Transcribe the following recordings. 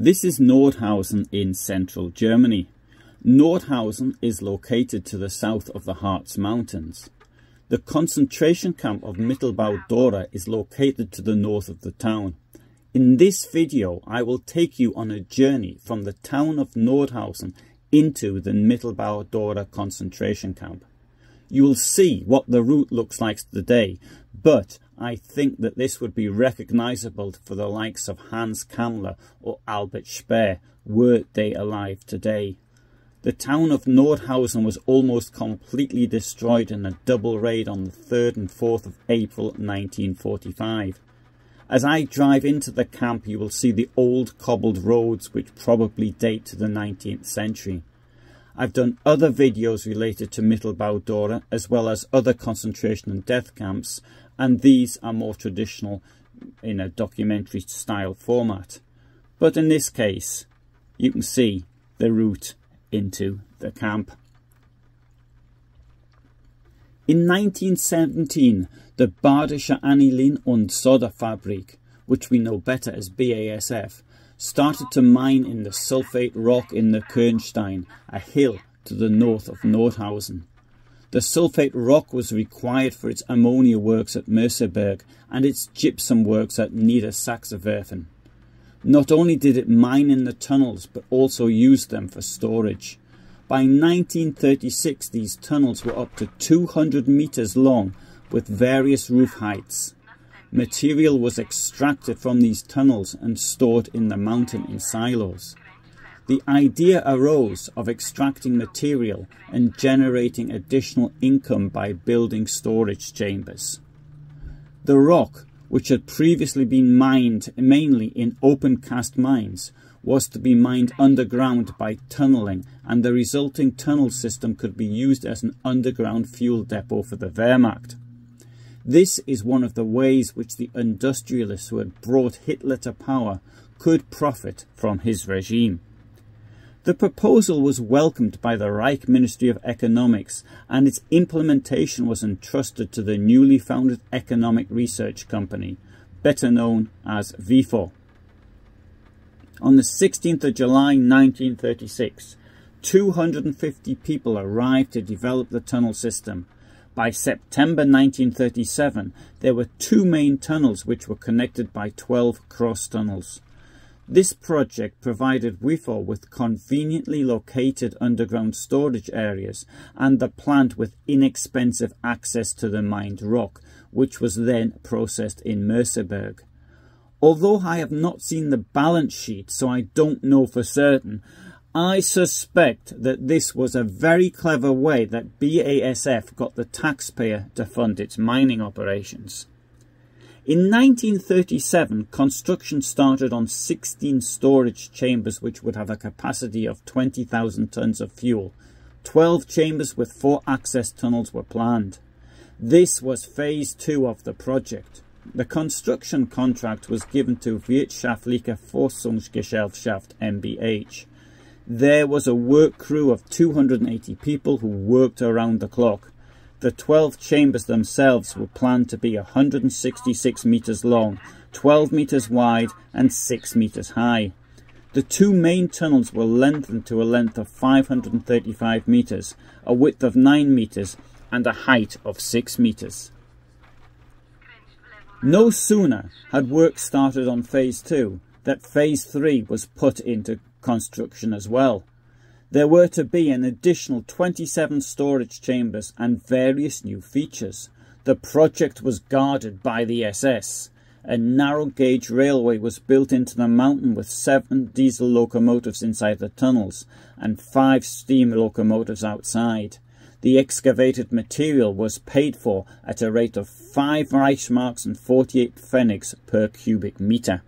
This is Nordhausen in central Germany. Nordhausen is located to the south of the Harz Mountains. The concentration camp of Mittelbau Dora is located to the north of the town. In this video I will take you on a journey from the town of Nordhausen into the Mittelbau Dora concentration camp. You will see what the route looks like today, but I think that this would be recognisable for the likes of Hans Kammler or Albert Speer were they alive today. The town of Nordhausen was almost completely destroyed in a double raid on the 3rd and 4th of April 1945. As I drive into the camp you will see the old cobbled roads which probably date to the 19th century. I've done other videos related to Mittelbau Dora as well as other concentration and death camps, and these are more traditional in a documentary style format. But in this case you can see the route into the camp. In 1917 the Badische Anilin Soda-Fabrik, which we know better as BASF, started to mine in the sulphate rock in the Kohnstein, a hill to the north of Nordhausen. The sulphate rock was required for its ammonia works at Merseburg and its gypsum works at Niedersachswerfen. Not only did it mine in the tunnels but also used them for storage. By 1936 these tunnels were up to 200 meters long with various roof heights. Material was extracted from these tunnels and stored in the mountain in silos. The idea arose of extracting material and generating additional income by building storage chambers. The rock, which had previously been mined mainly in open cast mines, was to be mined underground by tunnelling, and the resulting tunnel system could be used as an underground fuel depot for the Wehrmacht. This is one of the ways which the industrialists who had brought Hitler to power could profit from his regime. The proposal was welcomed by the Reich Ministry of Economics, and its implementation was entrusted to the newly founded economic research company, better known as WIFO. On the 16th of July 1936, 250 people arrived to develop the tunnel system. By September 1937, there were 2 main tunnels which were connected by 12 cross tunnels. This project provided WIFO with conveniently located underground storage areas and the plant with inexpensive access to the mined rock, which was then processed in Merseburg. Although I have not seen the balance sheet, so I don't know for certain, I suspect that this was a very clever way that BASF got the taxpayer to fund its mining operations. In 1937, construction started on 16 storage chambers which would have a capacity of 20,000 tons of fuel. 12 chambers with 4 access tunnels were planned. This was phase 2 of the project. The construction contract was given to Wirtschaftliche Forschungsgesellschaft MBH. There was a work crew of 280 people who worked around the clock. The 12 chambers themselves were planned to be 166 meters long, 12 meters wide and 6 meters high. The 2 main tunnels were lengthened to a length of 535 meters, a width of 9 meters and a height of 6 meters. No sooner had work started on phase 2 that phase 3 was put into construction as well. There were to be an additional 27 storage chambers and various new features. The project was guarded by the SS. A narrow gauge railway was built into the mountain with 7 diesel locomotives inside the tunnels and 5 steam locomotives outside. The excavated material was paid for at a rate of 5 Reichsmarks and 48 Pfennigs per cubic meter.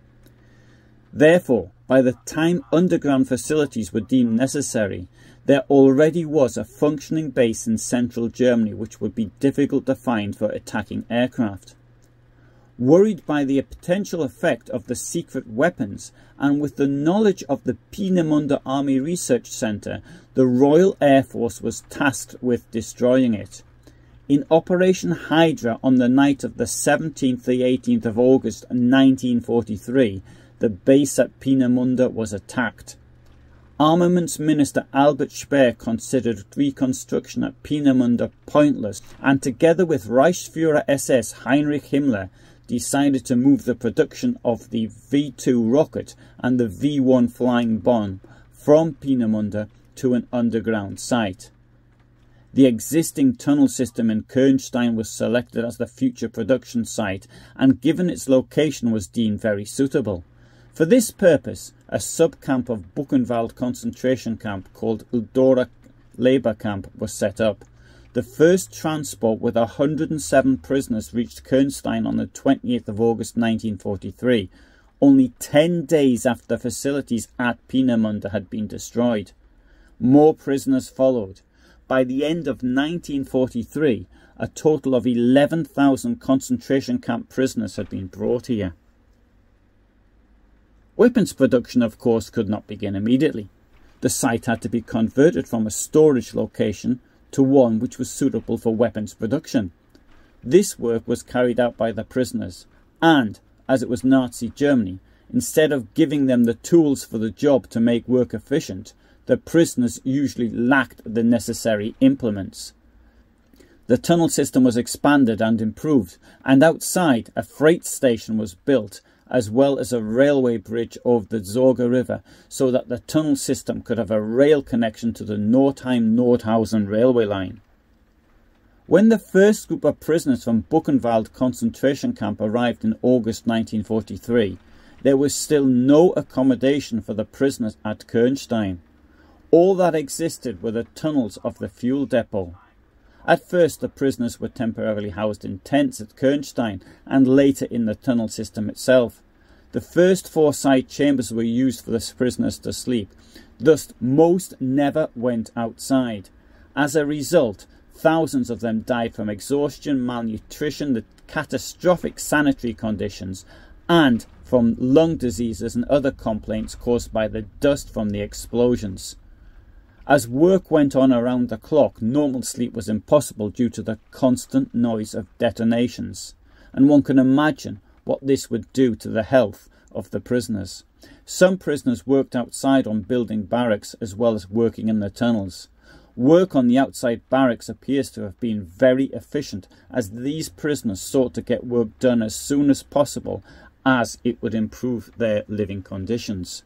Therefore, by the time underground facilities were deemed necessary, there already was a functioning base in central Germany which would be difficult to find for attacking aircraft. Worried by the potential effect of the secret weapons and with the knowledge of the Peenemünde Army Research Centre, the Royal Air Force was tasked with destroying it. In Operation Hydra on the night of the 17th to 18th of August 1943, the base at Peenemünde was attacked. Armaments Minister Albert Speer considered reconstruction at Peenemünde pointless, and together with Reichsführer SS Heinrich Himmler decided to move the production of the V2 rocket and the V1 flying bomb from Peenemünde to an underground site. The existing tunnel system in Kohnstein was selected as the future production site, and given its location was deemed very suitable. For this purpose, a sub-camp of Buchenwald concentration camp called Dora Labour Camp was set up. The first transport with 107 prisoners reached Kohnstein on the 28th of August 1943, only 10 days after the facilities at Peenemünde had been destroyed. More prisoners followed. By the end of 1943, a total of 11,000 concentration camp prisoners had been brought here. Weapons production, of course, could not begin immediately. The site had to be converted from a storage location to one which was suitable for weapons production. This work was carried out by the prisoners, and, as it was Nazi Germany, instead of giving them the tools for the job to make work efficient, the prisoners usually lacked the necessary implements. The tunnel system was expanded and improved, and outside a freight station was built, as well as a railway bridge over the Sorge River, so that the tunnel system could have a rail connection to the Nordhausen railway line. When the first group of prisoners from Buchenwald concentration camp arrived in August 1943, there was still no accommodation for the prisoners at Kohnstein. All that existed were the tunnels of the fuel depot. At first the prisoners were temporarily housed in tents at Kohnstein and later in the tunnel system itself. The first 4 side chambers were used for the prisoners to sleep, thus most never went outside. As a result, thousands of them died from exhaustion, malnutrition, the catastrophic sanitary conditions, and from lung diseases and other complaints caused by the dust from the explosions. As work went on around the clock, normal sleep was impossible due to the constant noise of detonations, and one can imagine what this would do to the health of the prisoners. Some prisoners worked outside on building barracks as well as working in the tunnels. Work on the outside barracks appears to have been very efficient, as these prisoners sought to get work done as soon as possible, as it would improve their living conditions.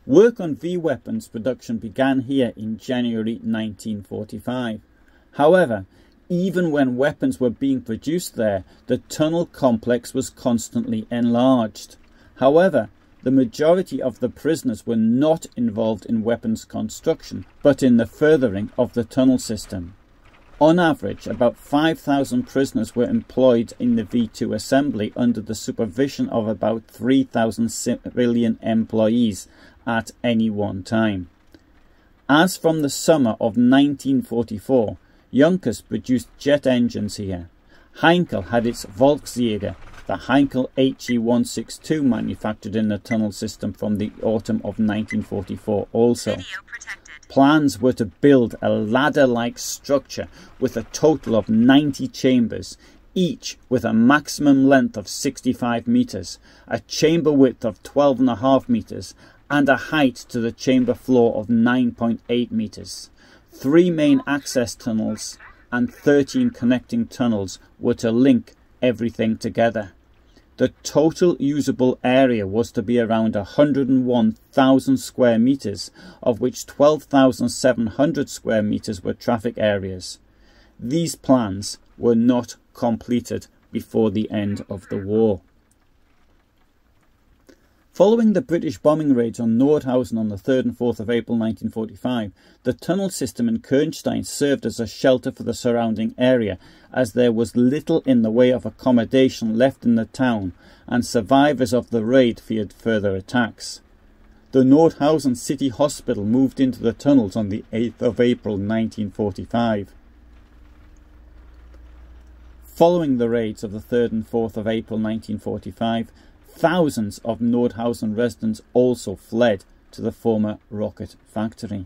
Work on V-weapons production began here in January 1945. However, even when weapons were being produced there, the tunnel complex was constantly enlarged. However, the majority of the prisoners were not involved in weapons construction, but in the furthering of the tunnel system. On average, about 5,000 prisoners were employed in the V2 assembly under the supervision of about 3,000 civilian employees at any one time. As from the summer of 1944, Junkers produced jet engines here. Heinkel had its Volksjäger, the Heinkel HE-162, manufactured in the tunnel system from the autumn of 1944 also. Plans were to build a ladder-like structure with a total of 90 chambers, each with a maximum length of 65 metres, a chamber width of 12.5 metres, and a height to the chamber floor of 9.8 metres. 3 main access tunnels and 13 connecting tunnels were to link everything together. The total usable area was to be around 101,000 square metres, of which 12,700 square metres were traffic areas. These plans were not completed before the end of the war. Following the British bombing raids on Nordhausen on the 3rd and 4th of April 1945, the tunnel system in Kohnstein served as a shelter for the surrounding area, as there was little in the way of accommodation left in the town, and survivors of the raid feared further attacks. The Nordhausen City Hospital moved into the tunnels on the 8th of April 1945. Following the raids of the 3rd and 4th of April 1945, thousands of Nordhausen residents also fled to the former rocket factory.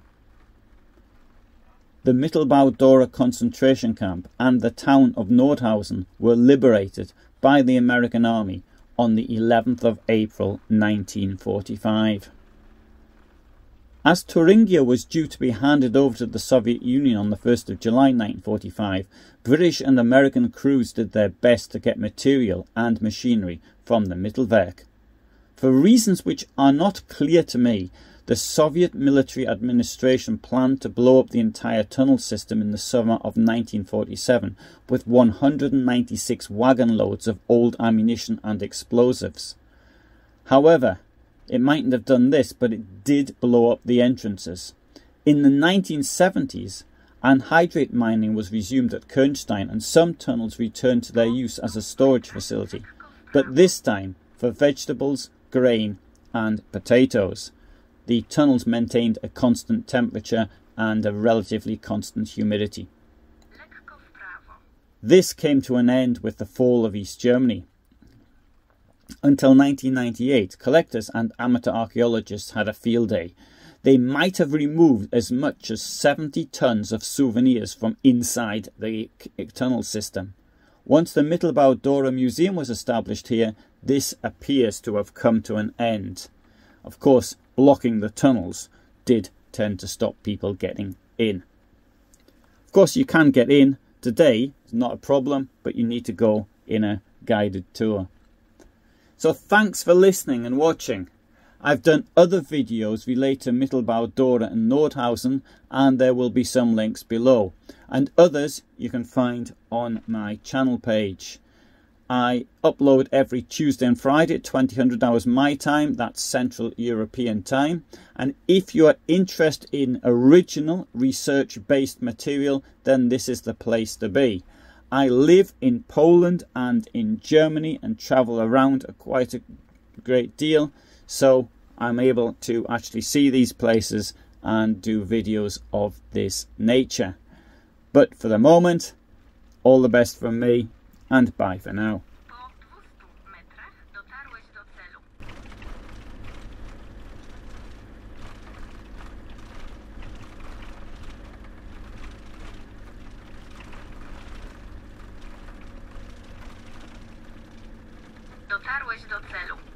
The Mittelbau Dora concentration camp and the town of Nordhausen were liberated by the American Army on the 11th of April 1945. As Thuringia was due to be handed over to the Soviet Union on the 1st of July 1945, British and American crews did their best to get material and machinery from the Mittelwerk. For reasons which are not clear to me, the Soviet military administration planned to blow up the entire tunnel system in the summer of 1947 with 196 wagon loads of old ammunition and explosives. However, it mightn't have done this, but it did blow up the entrances. In the 1970s, anhydrate mining was resumed at Kohnstein and some tunnels returned to their use as a storage facility, but this time for vegetables, grain and potatoes. The tunnels maintained a constant temperature and a relatively constant humidity. This came to an end with the fall of East Germany. Until 1998, collectors and amateur archaeologists had a field day. They might have removed as much as 70 tons of souvenirs from inside the tunnel system. Once the Mittelbau Dora Museum was established here, this appears to have come to an end. Of course, blocking the tunnels did tend to stop people getting in. Of course, you can get in today, it's not a problem, but you need to go in a guided tour. So thanks for listening and watching. I've done other videos related to Mittelbau Dora and Nordhausen, and there will be some links below. And others you can find on my channel page. I upload every Tuesday and Friday at 2000 hours my time, that's Central European time. And if you are interested in original research-based material, then this is the place to be. I live in Poland and in Germany and travel around quite a great deal, so I'm able to actually see these places and do videos of this nature. But for the moment, all the best from me, and bye for now. Dotarłeś do celu.